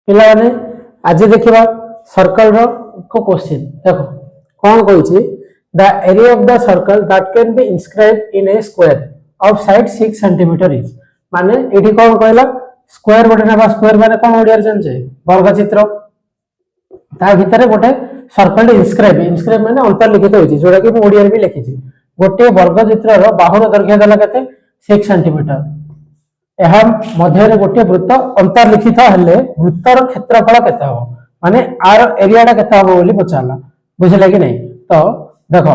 पिला माने आज देखिबा सर्कल रो को क्वेश्चन देखो कोन कहूची the area of the circle that can be inscribed in a square of side 6 centimetre is माने एठी कोन कहला स्क्वायर गोटे नेबा स्क्वायर माने कोन ओडिया जानछे वर्ग चित्र ता भितरे गोटे सर्कल इंस्क्राइब माने अंतर्लिखित होची जोडा कि ओडिया रे भी लिखी छी गोटे वर्ग चित्र रो बाहुर दैर्घ्य देला केते 6 सेंटीमीटर एहा मध्य रे गोटे वृत्त अंतर्लिखित हेले वृत्तर क्षेत्रफल केते हो माने आर एरिया टा केते हो बोली पचारला बुझिला कि नहीं तो देखो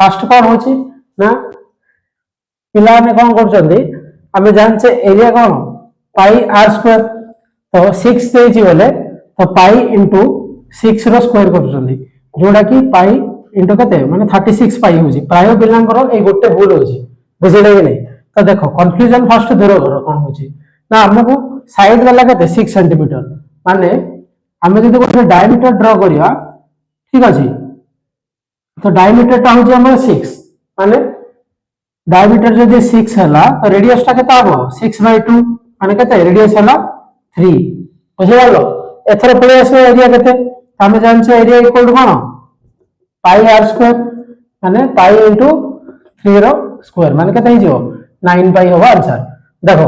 फर्स्ट कोन होची ना पिला ने कोन करचंदी हमें जानचे एरिया कोन पाई आर स्क्वायर तो 6 देची बोले तो पाई इनटू 6 रो स्क्वायर करचंदी जोडा कि पाई इनटू केते माने 36 पाई होची प्राय पिलांकर ए गोटे भूल होची बुझिला कि नहीं तो देखो कंफ्यूजन फर्स्ट दूर करो कौन होची ना हमको साइड वाला केते 6 सेंटीमीटर माने हमें जदी गोटे डायमीटर ड्रा करिया ठीक अछि तो डायमीटर ता होची हमर 6 माने डायमीटर जदी 6 हला तो रेडियस ता केता हो 6/2 माने केते रेडियस हला 3 बुझियालो एथरे पळे आसे एरिया केते हमें जान से area equal to cone pi r square माने पाई इनटू 3 रो स्क्वायर माने केते हिजो 9 पाई होगा आंसर देखो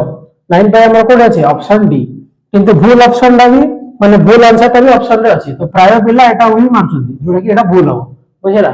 9 पाई हमर कोड अछि ऑप्शन डी किंतु भूल ऑप्शन दा भी माने भूल आंसर ता भी ऑप्शन रे अछि तो प्राय पिला एटा वही मानछुंदी जोडा कि एटा भूल हो बुझिला।